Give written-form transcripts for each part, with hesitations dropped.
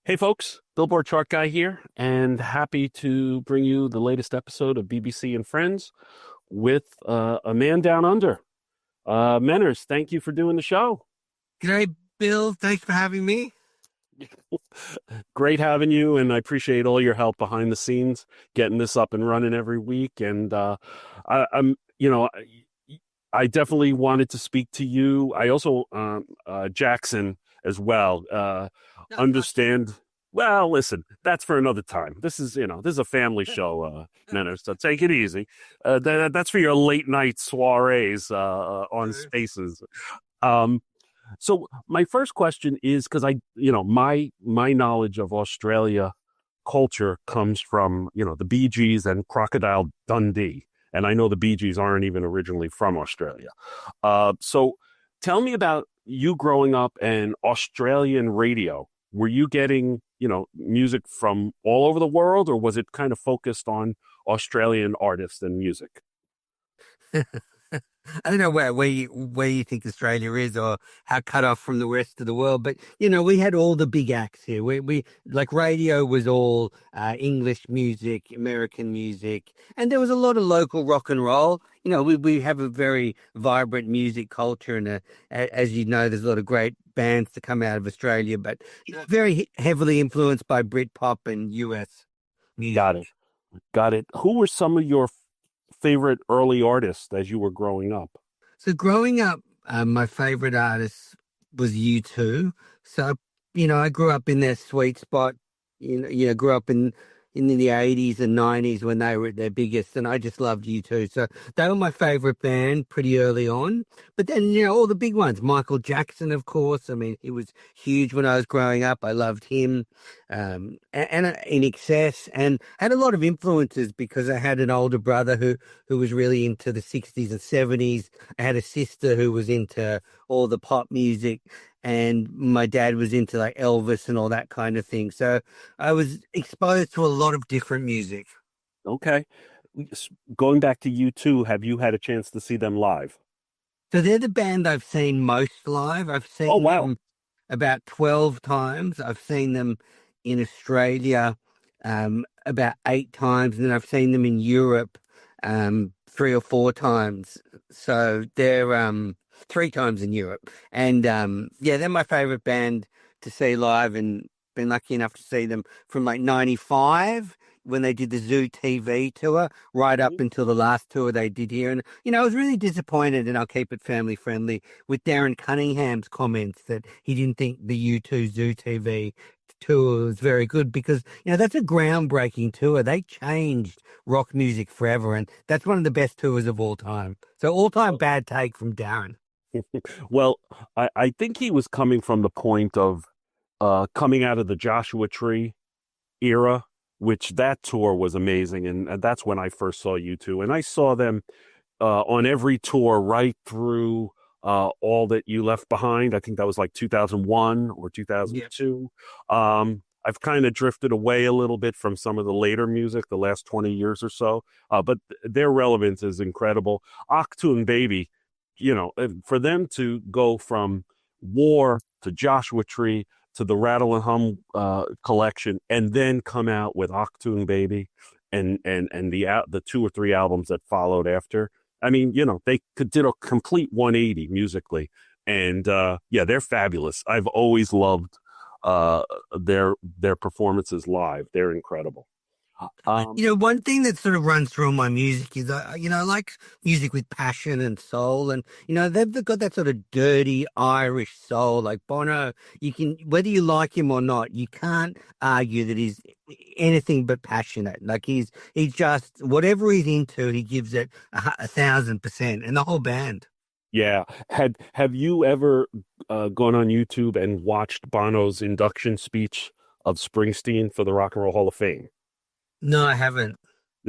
Hey folks, Billboard chart guy here, and happy to bring you the latest episode of BBC and Friends with a man down under. Menners, thank you for doing the show. G'day, Bill. Thanks for having me. Great having you, and I appreciate all your help behind the scenes, getting this up and running every week. And I definitely wanted to speak to you. I also, Jackson as well. No, Understand. Well, listen, that's for another time. This is a family show, Nenner, so take it easy. That's for your late night soirees on Spaces. Um, so my first question is because my knowledge of Australia culture comes from the Bee Gees and Crocodile Dundee, and I know the Bee Gees aren't even originally from Australia. So tell me about you growing up and Australian radio. Were you getting music from all over the world, or was it kind of focused on Australian artists and music? I don't know where you think Australia is or how cut off from the rest of the world, but we had all the big acts here. We like radio was all English music, American music, and there was a lot of local rock and roll. We have a very vibrant music culture, and as you know, there's a lot of great bands to come out of Australia, but very heavily influenced by Britpop and US Got music. it. Got it. Who were some of your favorite early artists as you were growing up? So growing up, my favorite artist was U2. So, I grew up in their sweet spot. Grew up in the 80s and 90s when they were at their biggest, and I just loved U2. So they were my favorite band pretty early on. But then, all the big ones, Michael Jackson, of course. I mean, he was huge when I was growing up. I loved him, and In Excess, and had a lot of influences because I had an older brother who was really into the 60s and 70s. I had a sister who was into all the pop music, and my dad was into like Elvis and all that kind of thing. So I was exposed to a lot of different music. Okay. Going back to you too, have you had a chance to see them live? So they're the band I've seen most live. I've Oh, seen wow. them about 12 times. I've seen them in Australia about 8 times, and then I've seen them in Europe 3 or 4 times. So they're 3 times in Europe. And yeah, they're my favorite band to see live, and been lucky enough to see them from like 95 when they did the Zoo TV tour right up until the last tour they did here. And, I was really disappointed, and I'll keep it family friendly, with Darren Cunningham's comments that he didn't think the U2 Zoo TV tour was very good because, that's a groundbreaking tour. They changed rock music forever, and that's one of the best tours of all time. So all-time bad take from Darren. Well, I think he was coming from the point of coming out of the Joshua Tree era, which that tour was amazing. And that's when I first saw U2. And I saw them on every tour right through All That You Left Behind. I think that was like 2001 or Yeah. 2002. I've kind of drifted away a little bit from some of the later music, the last 20 years or so, but their relevance is incredible. Achtung Baby, for them to go from War to Joshua Tree to the Rattle and Hum collection, and then come out with Achtung Baby, and the 2 or 3 albums that followed after. I mean, they did a complete 180 musically, and yeah, they're fabulous. I've always loved their performances live. They're incredible. Um, One thing that sort of runs through my music is, I like music with passion and soul. And, they've got that sort of dirty Irish soul, like Bono. Whether you like him or not, you can't argue that he's anything but passionate. Like he's just, whatever he's into, he gives it 1,000%, and the whole band. yeah, have you ever gone on YouTube and watched Bono's induction speech of Springsteen for the Rock and Roll Hall of Fame? No, I haven't.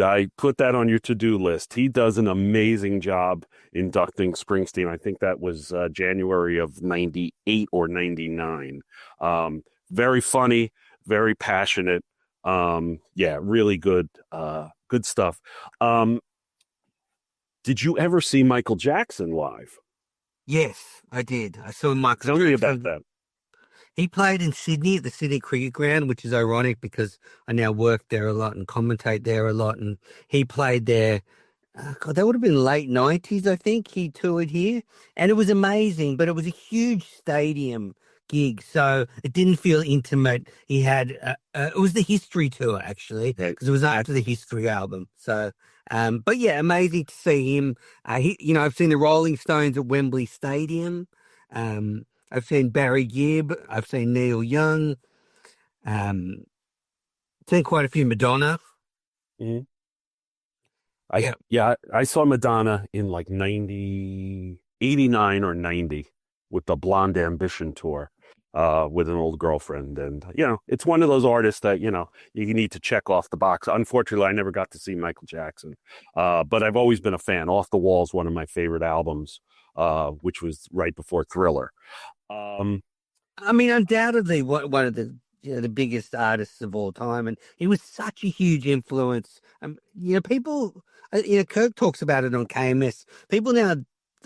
I put that on your to-do list. He does an amazing job inducting Springsteen. I think that was January of 98 or 99. Very funny, very passionate. Yeah, really good stuff. Um, did you ever see Michael Jackson live? Yes, I did. I saw Michael Tell me about Jackson. that. He played in Sydney at the Sydney Cricket Ground, which is ironic because I now work there a lot and commentate there a lot. And he played there. God, that would have been late 90s, I think. He toured here, and it was amazing, but it was a huge stadium gig, so it didn't feel intimate. He had it was the History tour actually, because it was after the History album. So, but yeah, amazing to see him. I've seen the Rolling Stones at Wembley Stadium. I've seen Barry Gibb. I've seen Neil Young. Um, seen quite a few Madonna. Mhm. Yeah. I saw Madonna in like 89 or 90 with the Blonde Ambition tour with an old girlfriend. And, it's one of those artists that, you need to check off the box. Unfortunately, I never got to see Michael Jackson, but I've always been a fan. Off the Wall is one of my favorite albums, which was right before Thriller. Um, I mean, undoubtedly one of the biggest artists of all time, and he was such a huge influence. People, Kirk talks about it on KMS. People now,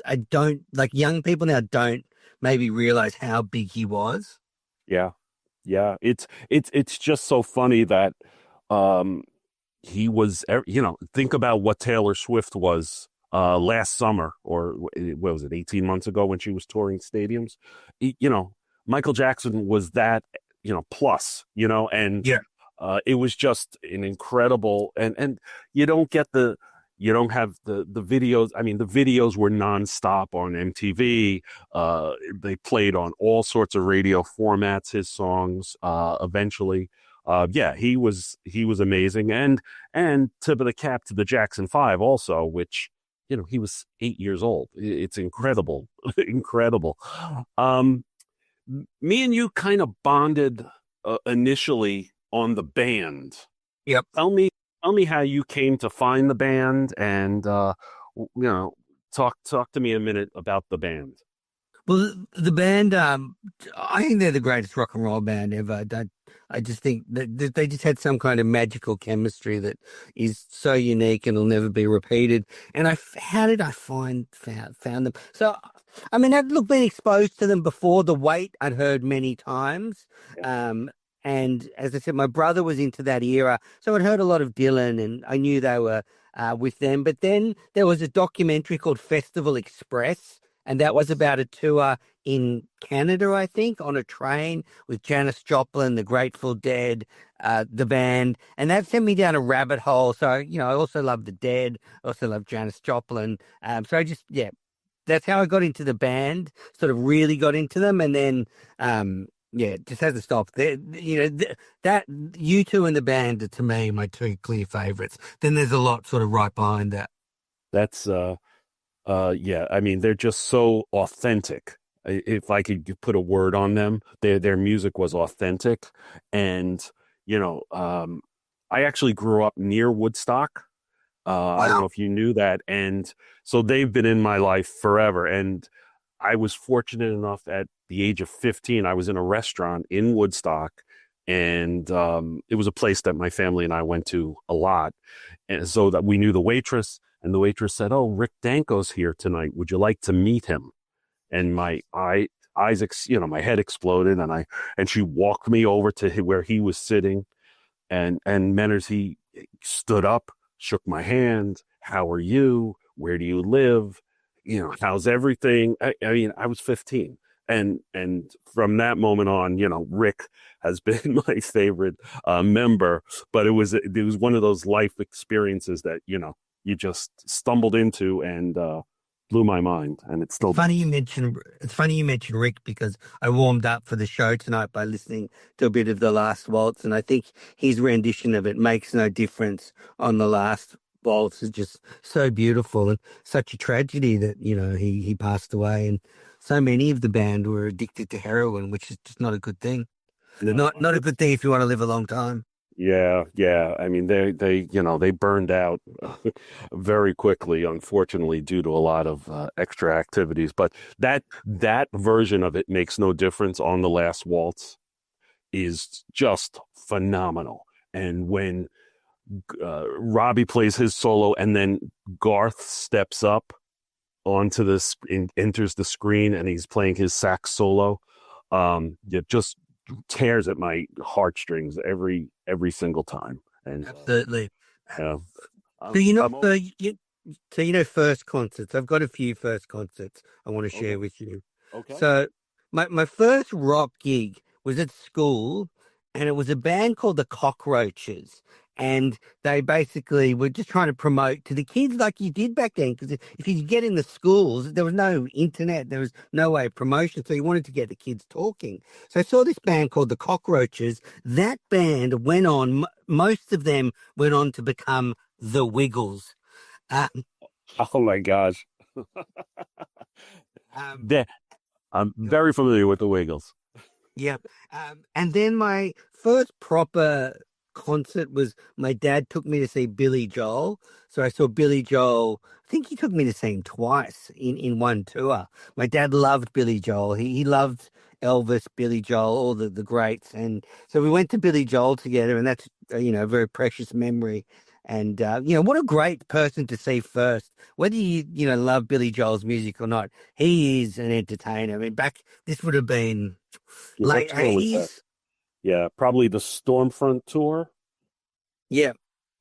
I don't like young people now don't maybe realize how big he was. yeah, yeah. It's just so funny that, um, he was, think about what Taylor Swift was last summer, or what was it, 18 months ago when she was touring stadiums. Michael Jackson was that, plus, and Yeah. it was just an incredible, and you don't get you don't have the videos. I mean, the videos were nonstop on MTV. They played on all sorts of radio formats, his songs, eventually. Yeah, he was amazing, and tip of the cap to the Jackson Five also, which, he was 8 years old. It's incredible, incredible. Um, Me and you kind of bonded initially on the band. Yep. Tell me how you came to find the band, and talk to me a minute about the band. Well, the band, I think they're the greatest rock and roll band ever. I just think that they just had some kind of magical chemistry that is so unique and will never be repeated. And how did I found them? So, I mean, I'd been exposed to them before. The Weight I'd heard many times. Um, and as I said, my brother was into that era, so I'd heard a lot of Dylan, and I knew they were with them. But then there was a documentary called Festival Express, and that was about a tour in Canada, I think, on a train with Janis Joplin, the Grateful Dead, the band. And that sent me down a rabbit hole. So, I also love the Dead, I also love Janis Joplin. So yeah, that's how I got into the band, sort of really got into them. And then, yeah, it just hasn't stopped. That U2 and the band are, to me, my two clear favorites. Then there's a lot sort of right behind that. That's yeah, I mean, they're just so authentic. If I could put a word on them, their music was authentic. And, I actually grew up near Woodstock. I don't know Wow. if you knew that. And so they've been in my life forever. And I was fortunate enough at the age of 15, I was in a restaurant in Woodstock. And it was a place that my family and I went to a lot. And so that we knew the waitress, and the waitress said, "Oh, Rick Danko's here tonight. Would you like to meet him?" And my head exploded, and she walked me over to where he was sitting, and Menners, he stood up, shook my hand. "How are you? Where do you live? How's everything?" I mean, I was 15. And from that moment on, Rick has been my favorite member. But it was one of those life experiences that, you just stumbled into, and blew my mind, and it's still. It's funny you mentioned Rick, because I warmed up for the show tonight by listening to a bit of The Last Waltz, and I think his rendition of It Makes No Difference on The Last Waltz is just so beautiful, and such a tragedy that, he passed away, and so many of the band were addicted to heroin, which is just not a good thing. No. Not a good thing if you want to live a long time. Yeah, yeah. I mean, they burned out very quickly, unfortunately, due to a lot of extra activities. But that version of It Makes No Difference on The Last Waltz is just phenomenal. And when Robbie plays his solo, and then Garth steps up onto this, enters the screen, and he's playing his sax solo. It just tears at my heartstrings every single time. And Absolutely. yeah, So you know, I'm all, first concerts. I've got a few first concerts I want to okay, share with you. okay. So my first rock gig was at school, and it was a band called the Cockroaches. And they basically were just trying to promote to the kids like you did back then. Because if you get in the schools, there was no internet, there was no way of promotion. So you wanted to get the kids talking. So I saw this band called the Cockroaches. That band went on, most of them went on to become the Wiggles. Um, Oh my gosh, um, that I'm very familiar with the Wiggles. yeah. And then my first proper concert was my dad took me to see Billy Joel. So I saw Billy Joel. I think he took me to see him twice in one tour. My dad loved Billy Joel. He loved Elvis, Billy Joel, all the greats. And so we went to Billy Joel together, and that's, a very precious memory. And, what a great person to see first. Whether love Billy Joel's music or not, he is an entertainer. I mean, this would have been Yeah, what late tour was that? 80s. Yeah, probably the Stormfront tour. Yeah.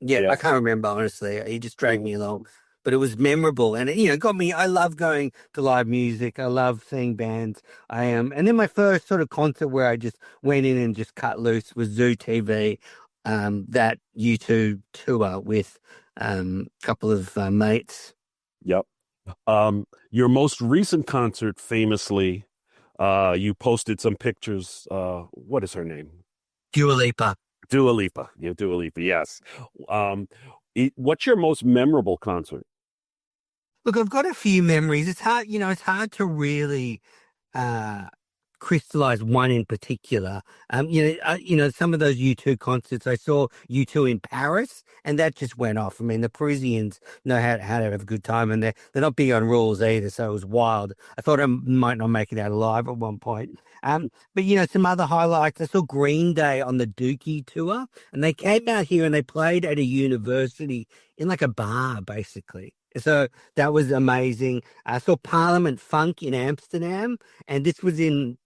Yeah. Yeah. I can't remember, honestly. He just dragged Mhm. me along. But it was memorable. And it got me. I love going to live music. I love seeing bands. I am. And then my first sort of concert where I just went in and just cut loose was Zoo TV, that U2 tour with a couple of mates. Yep. Your most recent concert, famously, you posted some pictures. What is her name? Dua Lipa. Dua Lipa. Yeah, Dua Lipa. Yes. Um, what's your most memorable concert? Look, I've got a few memories. It's hard to really uh crystallize one in particular. Some of those U2 concerts I saw U2 in Paris, and that just went off. I mean, the Parisians know how to have a good time, and they're not big on rules either, so it was wild. I thought I might not make it out alive at one point. But some other highlights. I saw Green Day on the Dookie tour, and they came out here and they played at a university in like a bar, basically. So that was amazing. I saw Parliament Funk in Amsterdam, and this was in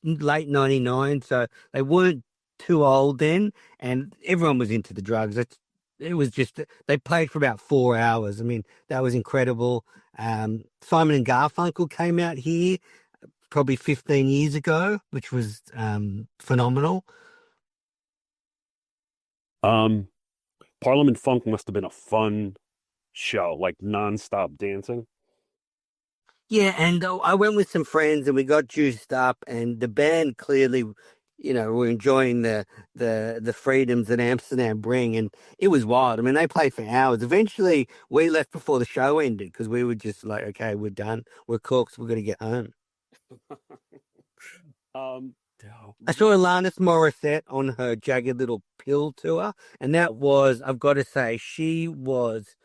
late 99, so they weren't too old then, and everyone was into the drugs. It was just, they played for about 4 hours. I mean, that was incredible. Simon and Garfunkel came out here probably 15 years ago, which was phenomenal. Um, Parliament Funk must have been a fun show, like nonstop dancing. Yeah, and I went with some friends and we got juiced up, and the band clearly, were enjoying the freedoms that Amsterdam bring, and it was wild. I mean, they played for hours. Eventually, we left before the show ended because we were just like, okay, we're done. We're cooked. We're gonna get home. Um, I saw Alanis Morissette on her Jagged Little Pill tour, and that was, I've got to say, she was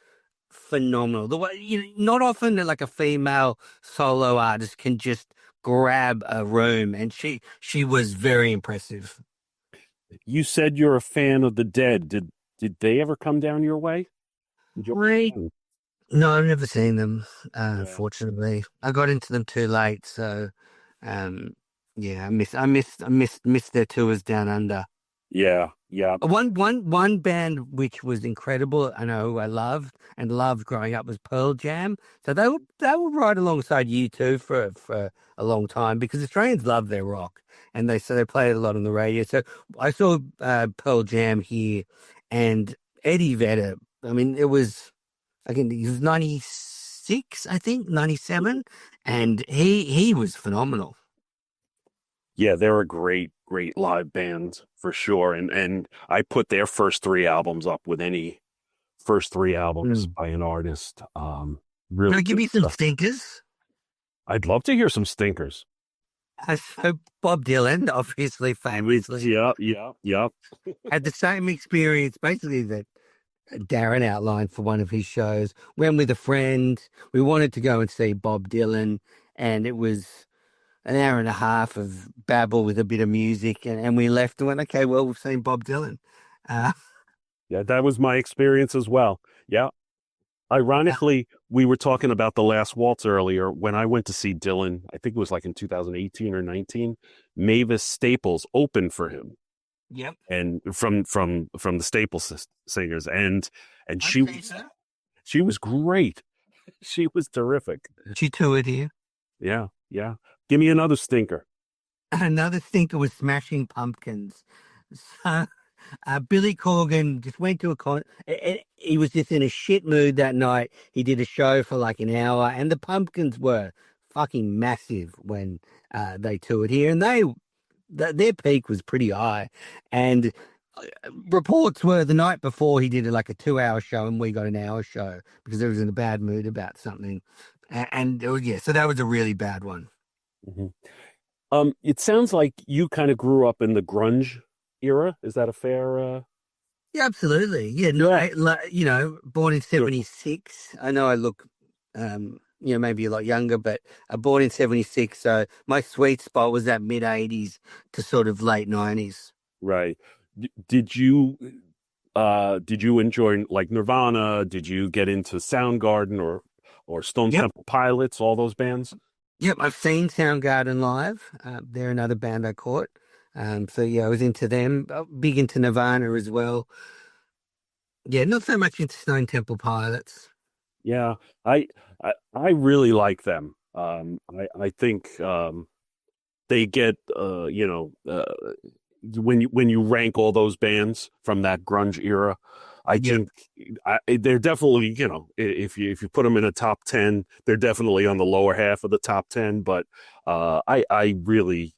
phenomenal. The way not often that like a female solo artist can just grab a room, and she was very impressive. you said you're a fan of the Dead. Did they ever come down your way? Did you ever see Right. them? No, I've never seen them. Yeah. Unfortunately, I got into them too late. So, um, yeah, I missed their tours down under. Yeah. Yeah. One band which was incredible, I know I loved and loved growing up, was Pearl Jam. So they were right alongside U2 for a long time because Australians love their rock, and they played a lot on the radio. So I saw Pearl Jam here, and Eddie Vedder. I mean, he was 96, I think 97, and he was phenomenal. Yeah, they're a great live band for sure. And I put their first three albums up with any first three albums Mm. by an artist. Can I Really give good you some stuff. stinkers? I'd love to hear some stinkers. So Bob Dylan, obviously famously, Yeah, yeah, yeah. had the same experience basically that Darren outlined for one of his shows. Went with a friend. We wanted to go and see Bob Dylan, and it was an hour and a half of babble with a bit of music, and we left and went, okay, well, we've seen Bob Dylan. Uh, Yeah, that was my experience as well. Yeah. Ironically, we were talking about The Last Waltz earlier. When I went to see Dylan, I think it was like in 2018 or 19, Mavis Staples opened for him, Yep. and from the Staples singers, and I've seen her. she was great. She was terrific. She toured here. Yeah, yeah. Give me another stinker. Another stinker was Smashing Pumpkins. So, Billy Corgan just went to a con. He was just in a shit mood that night. He did a show for like an hour, and the Pumpkins were fucking massive when they toured here, and their peak was pretty high. And reports were the night before he did like a 2 hour show, and we got an hour show because he was in a bad mood about something. And it was, yeah, so that was a really bad one. Hmm. It sounds like you kind of grew up in the grunge era. Is that a fair? Yeah, absolutely. Yeah, no, Yeah. born in Sure. 76. I know I look, maybe a lot younger, but born in 76. So my sweet spot was that mid 80s to sort of late 90s. Right. Did you enjoy like Nirvana? Did you get into Soundgarden or Stone Yep. Temple Pilots, all those bands? Yep. I've seen Soundgarden live. They're another band I caught. So yeah, I was into them. Big into Nirvana as well. Yeah, not so much into Stone Temple Pilots. Yeah, I I really like them. I think they get when you rank all those bands from that grunge era, I Yep. think they're definitely, if you put them in a top 10, they're definitely on the lower half of the top 10. But I really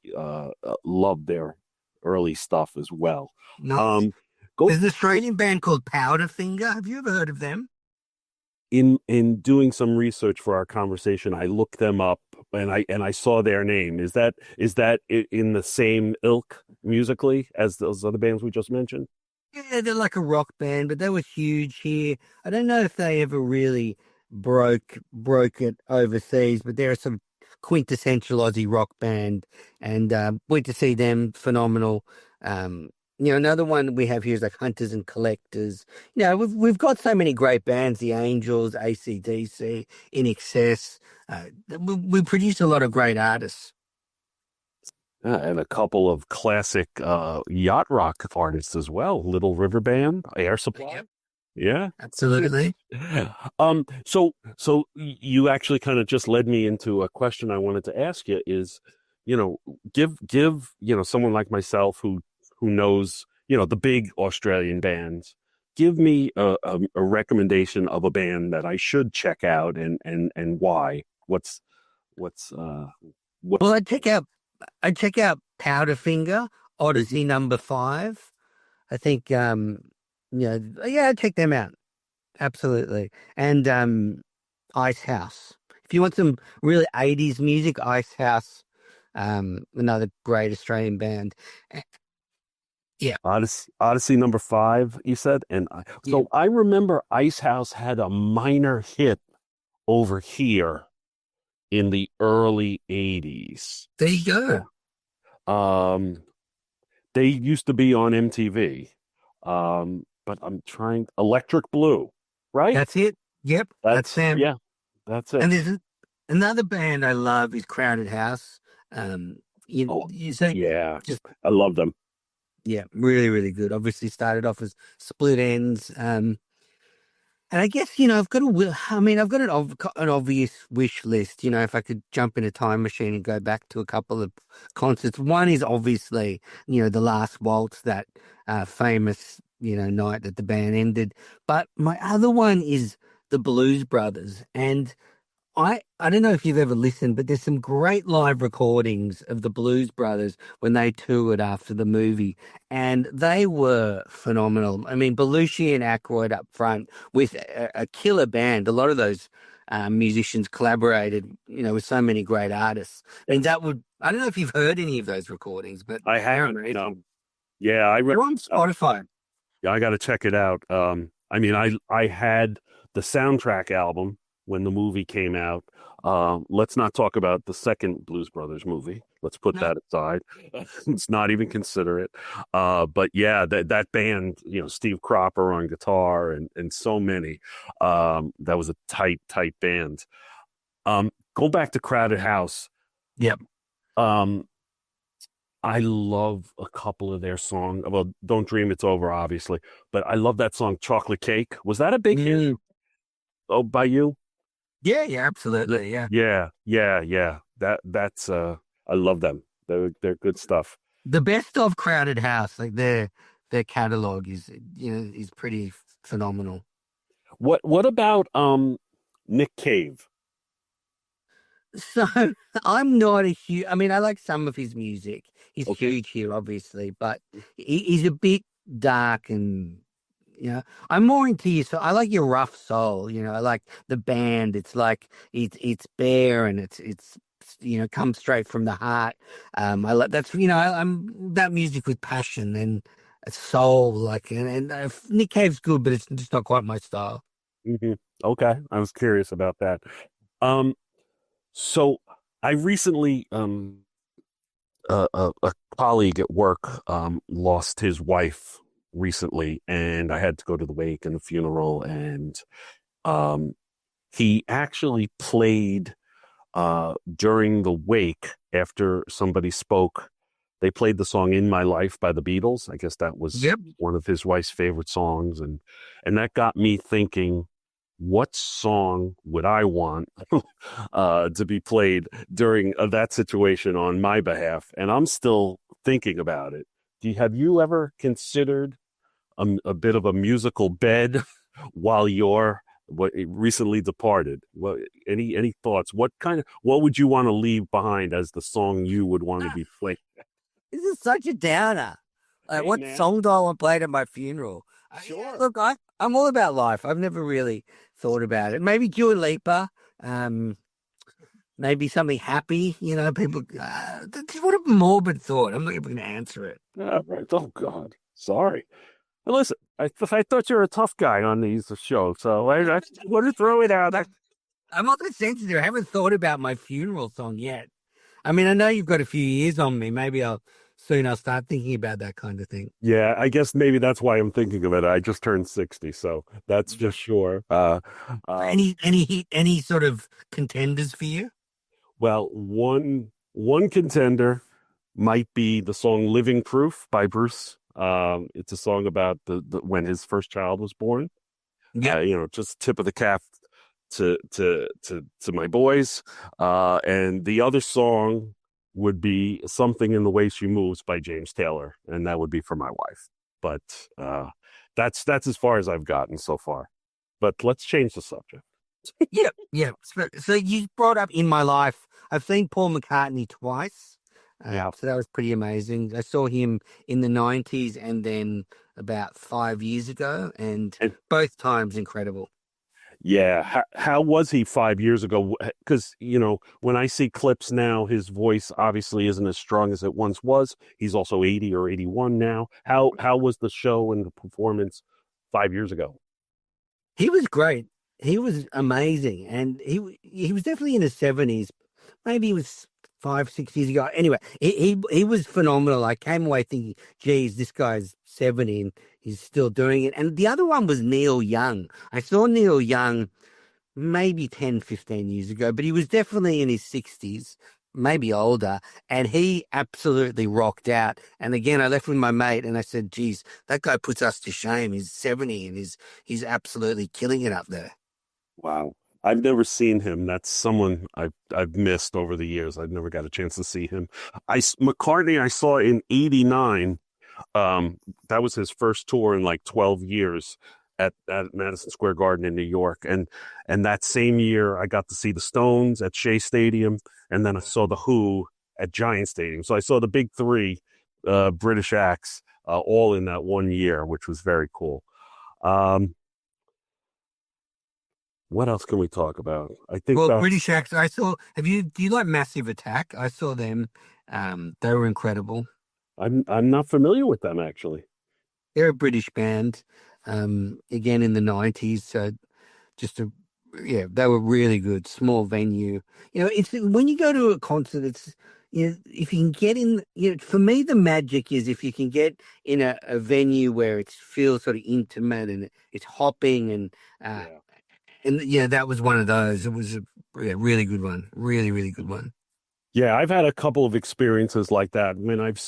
love their early stuff as well. Nice. Um, go There's an Australian band called Powderfinger. Have you ever heard of them? in doing some research for our conversation, I looked them up and I saw their name. Is that in the same ilk musically as those other bands we just mentioned? Yeah, they're like a rock band, but they were huge here. I don't know if they ever really broke it overseas, but they're some quintessential Aussie rock band, and went to see them. Phenomenal. Um, another one we have here is like Hunters and Collectors. We've got so many great bands: the Angels, AC/DC, In Excess. We produce a lot of great artists. And a couple of classic yacht rock artists as well. Little River Band, Air Supply. Yep, Yeah. absolutely. So you actually kind of just led me into a question I wanted to ask you is, you know, give someone like myself who knows, the big Australian bands, give me a recommendation of a band that I should check out and why. What's Well, I'd check out Powderfinger, Mhm. Odyssey number 5. I think yeah, I'd check them out. Absolutely. And Ice House. If you want some really 80s music, Ice House, another great Australian band. Eh, Yeah, Odyssey number 5, you said? And yeah. so I remember Ice House had a minor hit over here in the early 80s. There you go. Um, they used to be on MTV. But I'm trying Electric Blue, right? That's it. Yep, that's them. Yeah, that's it. And there's another band I love is Crowded House. Um, you, Oh, you say yeah. just I love them. yeah, really, really good. Obviously started off as Split Ends. And I guess, I've got I've got an obvious wish list. If I could jump in a time machine and go back to a couple of concerts. One is obviously, the last waltz, that famous, night that the band ended. But my other one is the Blues Brothers. And I don't know if you've ever listened, but there's some great live recordings of the Blues Brothers when they toured after the movie, and they were phenomenal. I mean, Belushi and Aykroyd up front with a killer band. A lot of those musicians collaborated, with so many great artists, and I don't know if you've heard any of those recordings, but I they're haven't. amazing. Yeah, They're on Spotify. yeah, I got to check it out. I mean, I had the soundtrack album when the movie came out. Let's not talk about the second Blues Brothers movie. Let's put No. that aside. Let's not even consider it. But yeah, that band, Steve Cropper on guitar and so many. That was a tight band. Go back to Crowded House. Yep. Um, I love a couple of their songs. Well, Don't Dream It's Over, obviously, but I love that song Chocolate Cake. Was that a big hit? Mm. Oh, by you? Yeah, yeah, absolutely. Yeah. Yeah. That's I love them. They're good stuff. The best of Crowded House, like their catalog is pretty phenomenal. What about Nick Cave? So I'm not a huge. I mean, I like some of his music. He's Okay. huge here, obviously, but he's a bit dark and I'm more into you. So I like your rough soul. I like the band. It's like it's bare and it's comes straight from the heart. I like that's I'm that music with passion and soul. Like and Nick Cave's good, but it's just not quite my style. hmm Okay, I was curious about that. Um, so I recently a colleague at work lost his wife recently, and I had to go to the wake and the funeral, and um, he actually played during the wake after somebody spoke. They played the song "In My Life" by the Beatles. I guess that was Yep. one of his wife's favorite songs, and that got me thinking, what song would I want to be played during that situation on my behalf? And I'm still thinking about it. Have you ever considered a bit of a musical bed while you're recently departed? What any thoughts? What would you want to leave behind as the song you would want to be played? This is such a downer. Like, Hey what man, song do I want played at my funeral? sure. Look, I'm all about life. I've never really thought about it. Maybe Dua Lipa, um, maybe something happy. People. What a morbid thought. I'm not even going to answer it. Right. Oh God, sorry. Well, listen, I thought you were a tough guy on these shows, so I want to throw it out. I'm not that sensitive. I haven't thought about my funeral song yet. I mean, I know you've got a few years on me. Maybe I'll start thinking about that kind of thing. Yeah, I guess maybe that's why I'm thinking of it. I just turned 60, so that's just sure. Um, Any sort of contenders for you? well, one contender might be the song "Living Proof" by Bruce. It's a song about the when his first child was born. Yep. Just tip of the cap to my boys. And the other song would be "Something in the Way She Moves" by James Taylor, and that would be for my wife. But that's as far as I've gotten so far. But let's change the subject. Yep, yep. So you brought up In My Life. I've seen Paul McCartney twice. Yeah. So that was pretty amazing. I saw him in the 90s and then about 5 years ago, and And both times incredible. yeah, how was he 5 years ago? Because, when I see clips now, his voice obviously isn't as strong as it once was. He's also 80 or 81 now. How was the show and the performance 5 years ago? He was great. He was amazing, and he was definitely in his 70s. Maybe he was 5, 6 years ago. Anyway, he was phenomenal. I came away thinking, geez, this guy's 70 and he's still doing it. And the other one was Neil Young. I saw Neil Young maybe 10, 15 years ago, but he was definitely in his 60s, maybe older, and he absolutely rocked out. And again, I left with my mate and I said, geez, that guy puts us to shame. He's 70 and he's absolutely killing it up there. Wow. I've never seen him. That's someone I've missed over the years. I've never got a chance to see him. McCartney I saw in '89. That was his first tour in like 12 years at Madison Square Garden in New York. And that same year I got to see the Stones at Shea Stadium, and then I saw the Who at Giant Stadium. So I saw the big three British acts all in that one year, which was very cool. Um, what else can we talk about? I think Well, British acts, do you like Massive Attack? I saw them. They were incredible. I'm not familiar with them actually. They're a British band, again in the 90s. So just yeah, they were really good. Small venue. It's when you go to a concert, if you can get in, for me, the magic is if you can get in a venue where it feels sort of intimate and it's hopping uh, Yeah. and that was one of those. It was a really good one, really, really good one. Yeah, I've had a couple of experiences like that when I've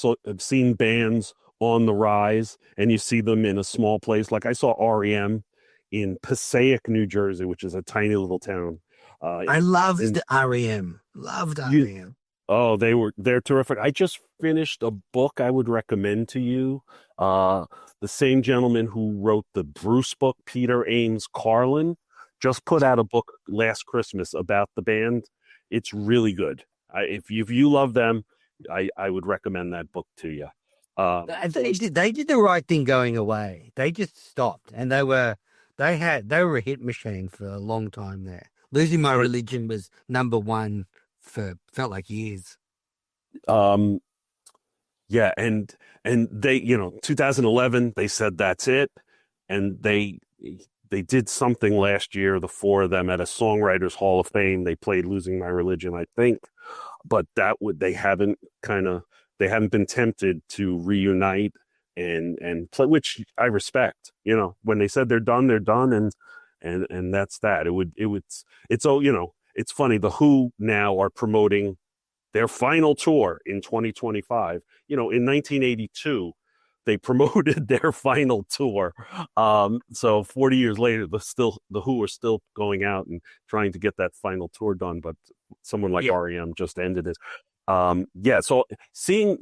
seen bands on the rise and you see them in a small place. Like I saw REM in Passaic, New Jersey, which is a tiny little town. Uh, I loved and REM, loved you, REM. oh, they're terrific. I just finished a book I would recommend to you. Uh, the same gentleman who wrote the Bruce book, Peter Ames Carlin, just put out a book last Christmas about the band. It's really good. If you love them, I would recommend that book to you. They did the right thing going away. They just stopped, and they were a hit machine for a long time there. Losing My And Religion was number one for felt like years. um, yeah, and they, 2011, they said that's it, and they did something last year, the four of them at a Songwriters Hall of Fame. They played "Losing My Religion," I think, but they haven't been tempted to reunite and play, which I respect. When they said they're done, and that's that. It's funny. The Who now are promoting their final tour in 2025. In 1982, they promoted their final tour. So 40 years later, the Who are still going out and trying to get that final tour done. But someone like Yeah. REM just ended it. Yeah. So seeing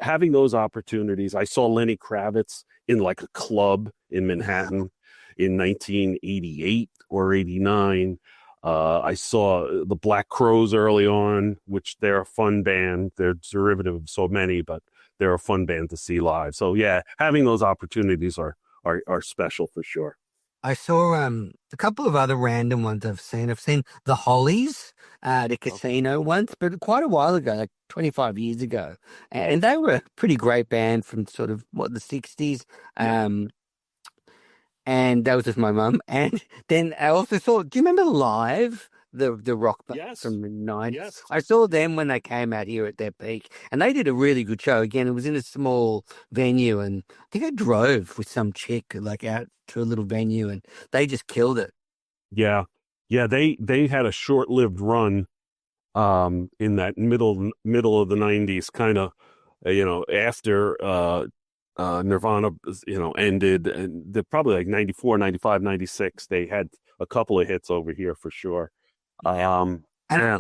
having those opportunities, I saw Lenny Kravitz in like a club in Manhattan in 1988 or 89. I saw the Black Crowes early on, which they're a fun band. They're derivative of so many, but they're a fun band to see live. So yeah, having those opportunities are special for sure. I saw a couple of other random ones I've seen. I've seen the Hollies at a Oh, casino once, but quite a while ago, like 25 years ago. And they were a pretty great band from sort of the 60s. yeah. Um, and that was just my mum. And then I also saw, do you remember Live, the rock band Yes. from the 90s? Yes. I saw them when they came out here at their peak, and they did a really good show. Again, it was in a small venue, and I think I drove with some chick like out to a little venue, and they just killed it. Yeah. Yeah. They had a short-lived run in that middle of the 90s, kind of, after Nirvana, ended, and they're probably like 94, 95, 96. They had a couple of hits over here for sure. Yeah. And Yeah.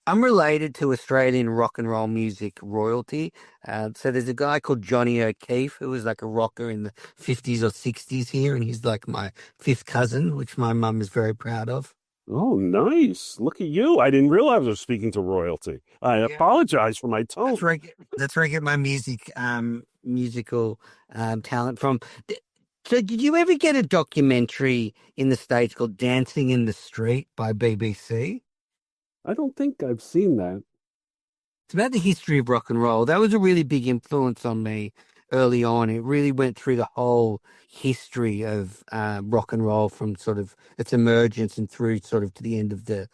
I'm related to Australian rock and roll music royalty. So there's a guy called Johnny O'Keefe who was like a rocker in the 50s or 60s here, and he's like my fifth cousin, which my mum is very proud of. Oh, nice. Look at you. I didn't realize I was speaking to royalty. I Yeah. apologize for my tone. That's where I get my musical talent from. So did you ever get a documentary in the States called Dancing in the Street by BBC? I don't think I've seen that. It's about the history of rock and roll. That was a really big influence on me early on. It really went through the whole history of rock and roll from sort of its emergence and through sort of to the end of the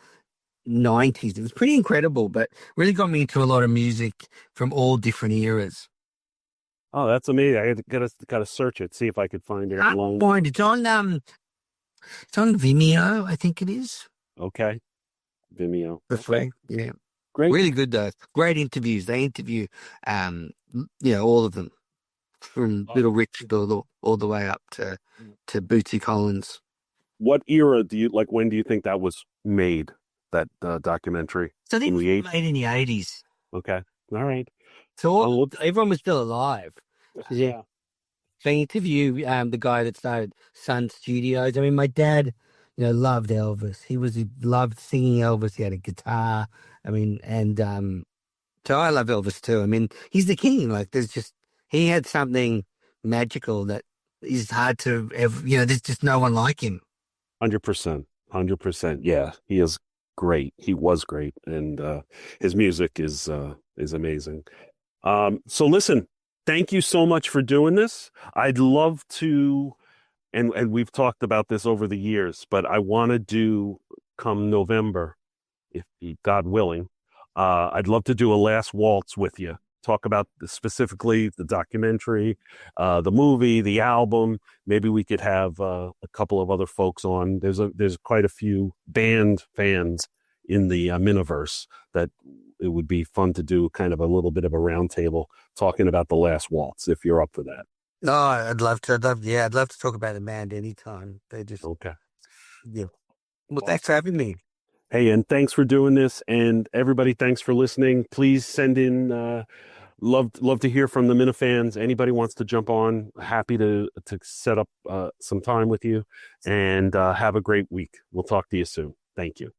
90s. It was pretty incredible, but really got me into a lot of music from all different eras. Oh, that's amazing. I gotta search it, see if I could find it Can't alone. find it's on Vimeo, I think it is. Okay. Vimeo. For Okay. free. Yeah. Great. Really good though. Great interviews. They interview all of them from Uh, Little Richard all the way up to Bootsy Collins. What era do you like? When do you think that was made? That documentary So I think in it was the eight? made in the 80s. Okay. All right. So I'll look. everyone was still alive. Yeah. Yeah. They interview the guy that started Sun Studios. I mean, my dad, loved Elvis. He loved singing Elvis. He had a guitar. I mean, and so I love Elvis too. I mean, he's the king. Like, he had something magical that is hard to ever. There's just no one like him. 100%. 100%. Yeah. He is great. He was great, and his music is amazing. So listen, thank you so much for doing this. I'd love to, and we've talked about this over the years, but I want to do come November, if God willing, I'd love to do a last waltz with you. Talk about specifically the documentary, the movie, the album. Maybe we could have a couple of other folks on. There's quite a few band fans in the Miniverse that it would be fun to do kind of a little bit of a roundtable talking about the last waltz if you're up for that. No, I'd love to. I'd love to talk about the band anytime. They just, Okay. yeah. Well, thanks for having me. Hey, and thanks for doing this. And everybody, thanks for listening. Please send in love to hear from the Minifans. Anybody wants to jump on, happy to set up some time with you. And have a great week. We'll talk to you soon. Thank you.